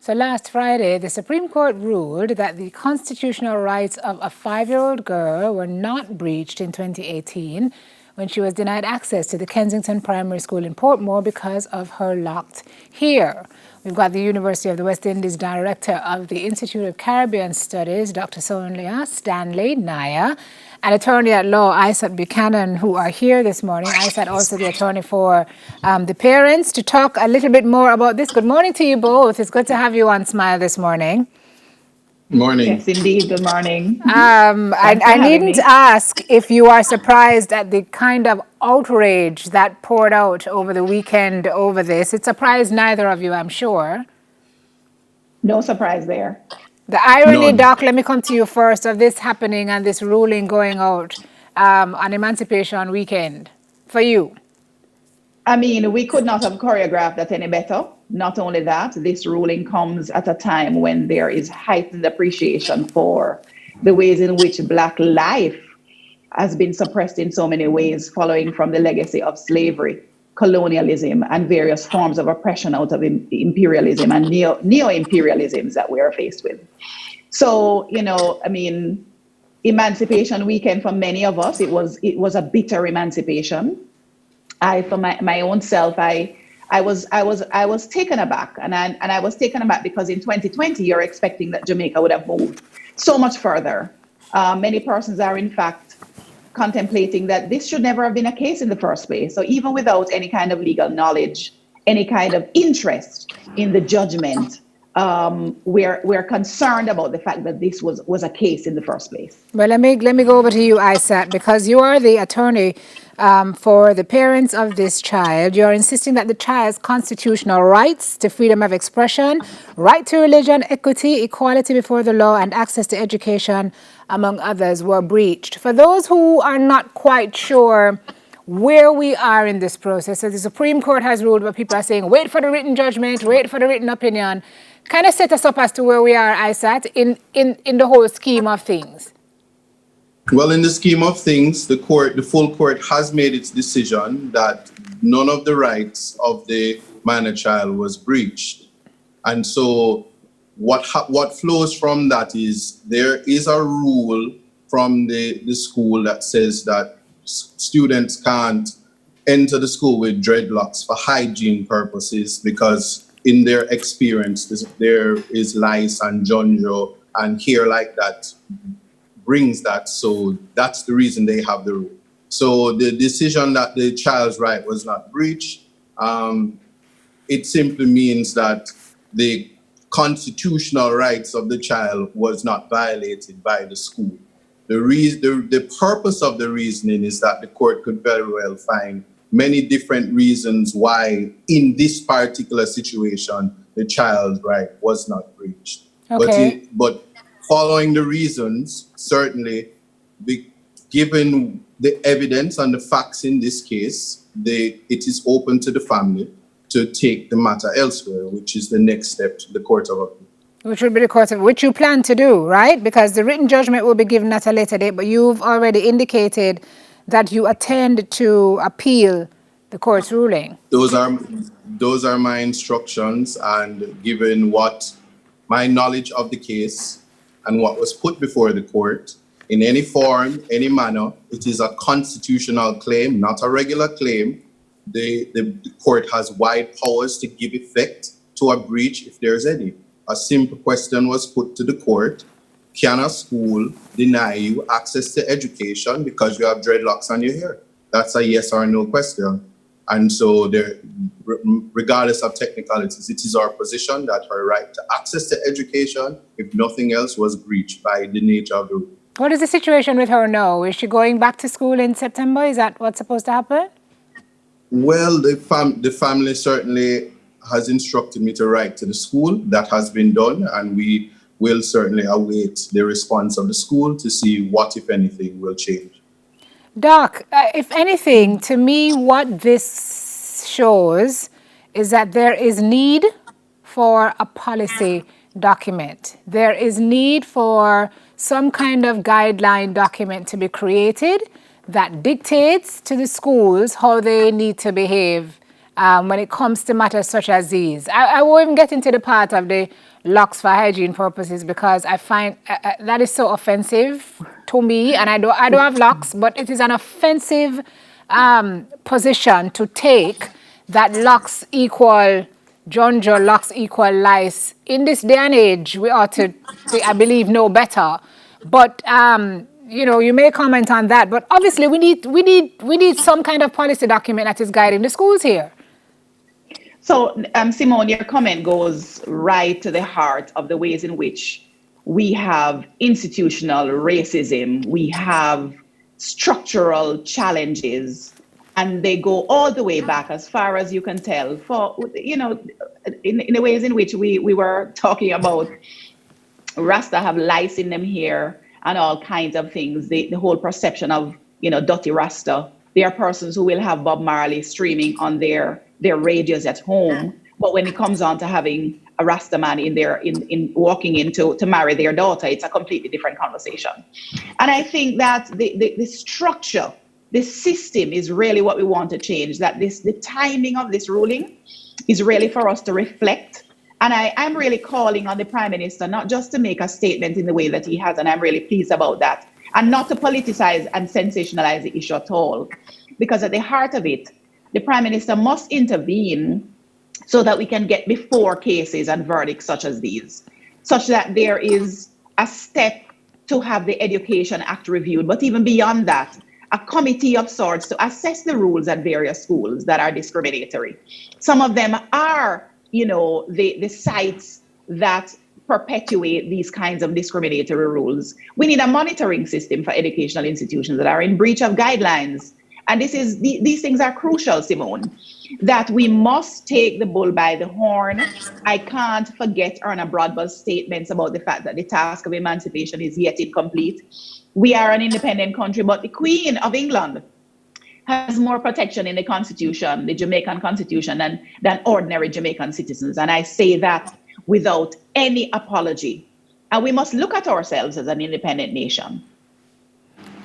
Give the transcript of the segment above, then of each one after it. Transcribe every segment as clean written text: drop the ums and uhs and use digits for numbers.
So last Friday, the Supreme Court ruled that the constitutional rights of a 5-year-old girl were not breached in 2018 when she was denied access to the Kensington Primary School in Portmore because of her locked hair. We've got the University of the West Indies Director of the Institute of Caribbean Studies, Dr. Sonjah Stanley Niaah, and attorney at law Isat Buchanan, who are here this morning. Isat also the attorney for the parents, to talk a little bit more about this. Good morning to you both. It's good to have you on Smile this morning. Morning. Yes, indeed. Good morning. I needn't ask if you are surprised at the kind of outrage that poured out over the weekend over this. It surprised neither of you, I'm sure. No surprise there. The irony, None. Doc, let me come to you first, of this happening and this ruling going out on Emancipation Weekend for you. I mean, we could not have choreographed that any better. Not only that, this ruling comes at a time when there is heightened appreciation for the ways in which Black life has been suppressed in so many ways, following from the legacy of slavery, colonialism, and various forms of oppression out of imperialism and neo-imperialisms that we are faced with. So, I mean, Emancipation Weekend for many of us, it was a bitter emancipation. For my own self, I was taken aback, and I was taken aback because in 2020 you're expecting that Jamaica would have moved so much further. Many persons are in fact contemplating that this should never have been a case in the first place. So even without any kind of legal knowledge, any kind of interest in the judgment, we're concerned about the fact that this was a case in the first place. Well, let me go over to you, Isat, because you are the attorney for the parents of this child. You're insisting that the child's constitutional rights to freedom of expression, right to religion, equity, equality before the law, and access to education, among others, were breached. For those who are not quite sure where we are in this process, so the Supreme Court has ruled, but people are saying, wait for the written judgment, wait for the written opinion. Kind of set us up as to where we are, Isat, in the whole scheme of things. Well, in the scheme of things, the full court has made its decision that none of the rights of the minor child was breached. And so what flows from that is there is a rule from the school that says that students can't enter the school with dreadlocks for hygiene purposes because in their experience, there is lice and jonjo and hair like that brings that. So that's the reason they have the rule. So the decision that the child's right was not breached, it simply means that the constitutional rights of the child was not violated by the school. The purpose of the reasoning is that the court could very well find many different reasons why in this particular situation the child's right was not breached. Okay. But following the reasons, certainly, given the evidence and the facts in this case, it is open to the family to take the matter elsewhere, which is the next step to the Court of Appeal. Which would be the court of which you plan to do, right? Because the written judgment will be given at a later date, but you've already indicated that you intend to appeal the court's ruling. Those are my instructions, and given what my knowledge of the case and what was put before the court, in any form, any manner, it is a constitutional claim, not a regular claim. The court has wide powers to give effect to a breach if there's any. A simple question was put to the court: can a school deny you access to education because you have dreadlocks on your hair? That's a yes or no question. And so regardless of technicalities, it is our position that her right to access to education, if nothing else, was breached by the nature of the rule. What is the situation with her now? Is she going back to school in September? Is that what's supposed to happen? Well, the family certainly has instructed me to write to the school. That has been done, and we will certainly await the response of the school to see what, if anything, will change. Doc, if anything, to me, what this shows is that there is need for a policy document. There is need for some kind of guideline document to be created that dictates to the schools how they need to behave when it comes to matters such as these. I won't even get into the part of the locks for hygiene purposes because I find that is so offensive to me, and I don't have locks, but it is an offensive position to take that locks equal Jonjo, locks equal lice. In this day and age, we ought to, I believe, know better. But you may comment on that. But obviously, we need some kind of policy document that is guiding the schools here. So, Simone, your comment goes right to the heart of the ways in which we have institutional racism, we have structural challenges, and they go all the way back as far as you can tell. For in the ways in which we were talking about Rasta have lice in them here and all kinds of things. The whole perception of dirty Rasta. There are persons who will have Bob Marley streaming on their radios at home, but when it comes on to having a Rasta man in walking in to marry their daughter, it's a completely different conversation. And I think that the structure, the system is really what we want to change. That the timing of this ruling is really for us to reflect. And I'm really calling on the Prime Minister not just to make a statement in the way that he has, and I'm really pleased about that, and not to politicize and sensationalize the issue at all. Because at the heart of it, the Prime Minister must intervene so that we can get before cases and verdicts such as these, such that there is a step to have the Education Act reviewed. But even beyond that, a committee of sorts to assess the rules at various schools that are discriminatory. Some of them are, the sites that perpetuate these kinds of discriminatory rules. We need a monitoring system for educational institutions that are in breach of guidelines. And these things are crucial, Simone, that we must take the bull by the horn. I can't forget Erna Broadbell's statements about the fact that the task of emancipation is yet incomplete. We are an independent country, but the Queen of England has more protection in the Constitution, the Jamaican Constitution, than ordinary Jamaican citizens. And I say that without any apology. And we must look at ourselves as an independent nation.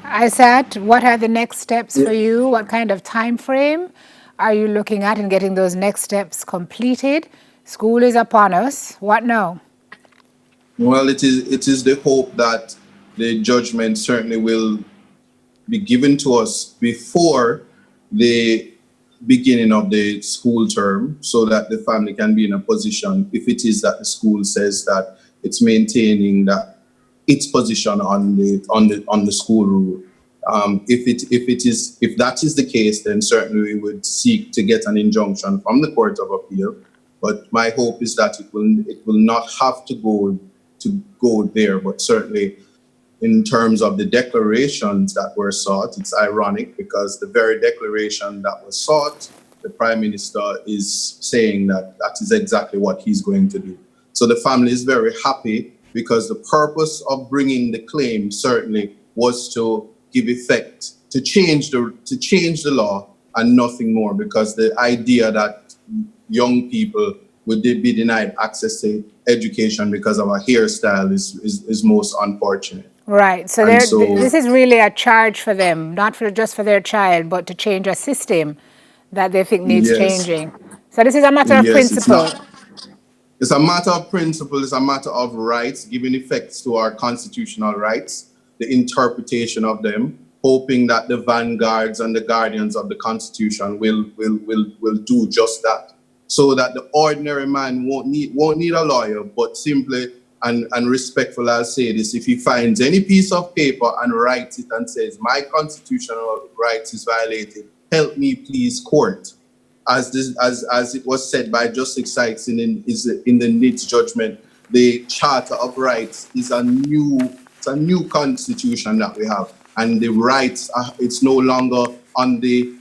Isat, what are the next steps for you? What kind of time frame are you looking at in getting those next steps completed? School is upon us. What now? Well, it is the hope that the judgment certainly will be given to us before the beginning of the school term, so that the family can be in a position, if it is that the school says that it's maintaining that its position on the school rule. If that is the case, then certainly we would seek to get an injunction from the Court of Appeal. But my hope is that it will not have to go there. But certainly, in terms of the declarations that were sought, it's ironic because the very declaration that was sought, the Prime Minister is saying that is exactly what he's going to do. So the family is very happy, because the purpose of bringing the claim certainly was to give effect, to change the law and nothing more, because the idea that young people would be denied access to education because of a hairstyle is most unfortunate. Right. So this is really a charge for them, not just for their child, but to change a system that they think needs changing. So this is a matter of principle. It's a matter of principle, it's a matter of rights, giving effects to our constitutional rights, the interpretation of them, hoping that the vanguards and the guardians of the Constitution will do just that, so that the ordinary man won't need a lawyer, but simply and respectful, I'll say this, if he finds any piece of paper and writes it and says, my constitutional rights is violated, help me please, court. As it was said by Justice Sykes in the NIT's judgment, the Charter of Rights is a new constitution that we have, and the rights it's no longer on the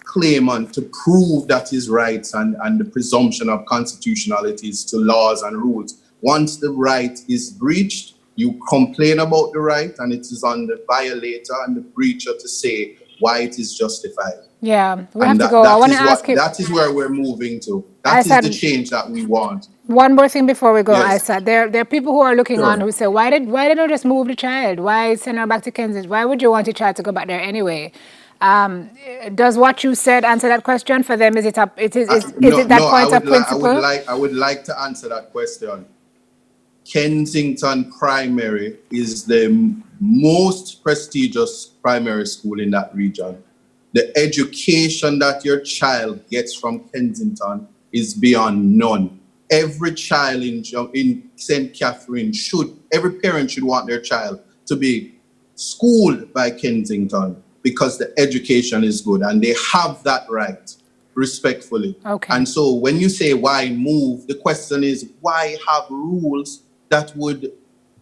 claimant to prove that his rights and the presumption of constitutionalities to laws and rules. Once the right is breached, you complain about the right, and it is on the violator and the breacher to say why it is justified. Yeah, we have to go. I want to ask you. That is where we're moving to. That is the change that we want. One more thing before we go, Isat. There are people who are looking on who say, why did they not just move the child? Why send her back to Kensington? Why would you want your child to go back there anyway? Does what you said answer that question for them? Is it that point of principle? I would like to answer that question. Kensington Primary is the most prestigious primary school in that region. The education that your child gets from Kensington is beyond none. Every child in St. Catherine every parent should want their child to be schooled by Kensington because the education is good and they have that right, respectfully. Okay. And so when you say why move, the question is why have rules that would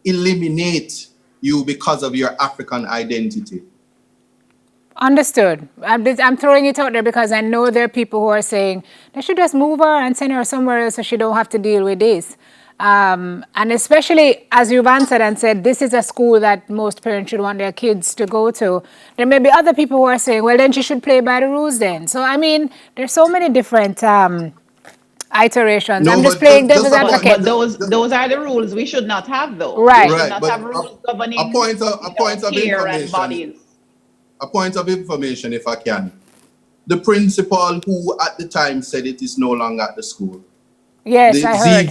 eliminate you because of your African identity? Understood. I'm throwing it out there because I know there are people who are saying they should just move her and send her somewhere else so she don't have to deal with this. And especially as you've answered and said, this is a school that most parents should want their kids to go to. There may be other people who are saying, well, then she should play by the rules then. So, I mean, there's so many different iterations. No, I'm just but playing devil's advocate. But those are the rules we should not have, though. Right. We should Right, not but have rules governing a point of care and information. bodies. A point of information, if I can. The principal who at the time said it is no longer at the school. Yes, I heard.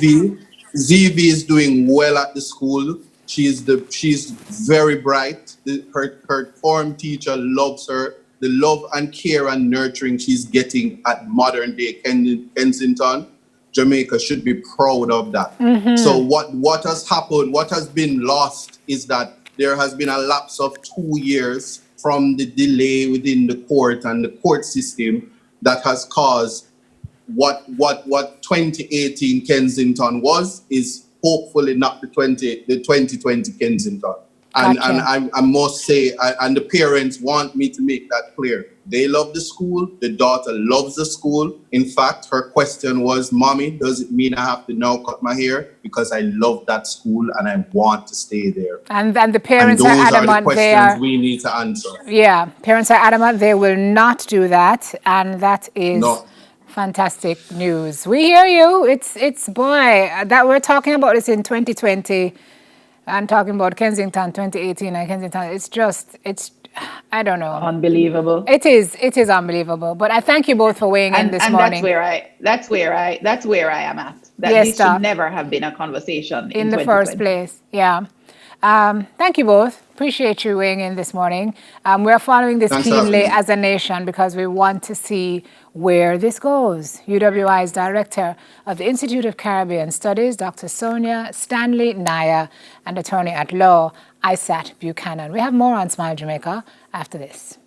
ZV is doing well at the school. She's very bright. Her form teacher loves her. The love and care and nurturing she's getting at modern day Kensington, Jamaica should be proud of that. So what has happened, what has been lost is that there has been a lapse of 2 years from the delay within the court and the court system that has caused what 2018 Kensington was is hopefully not the 2020 Kensington. And Gotcha. I must say, and the parents want me to make that clear. They love the school. The daughter loves the school. In fact, her question was, Mommy, does it mean I have to now cut my hair? Because I love that school and I want to stay there. And the parents are those are the adamant questions we need to answer. Yeah, parents are adamant they will not do that, and that is No. fantastic news. We hear you. It's boy that we're talking about this in 2020 and talking about Kensington 2018 and Kensington. It's I don't know. Unbelievable. It is unbelievable. But I thank you both for weighing in this morning. That's where I am at. That Yes, this Doc. should never have been a conversation In the first 2020. place. Yeah. Thank you both. Appreciate you weighing in this morning. We're following this Thanks for having keenly me. as a nation because we want to see where this goes. UWI's Director of the Institute of Caribbean Studies, Dr. Sonjah Stanley Niaah, and Attorney at Law, Isat Buchanan. We have more on Smile Jamaica after this.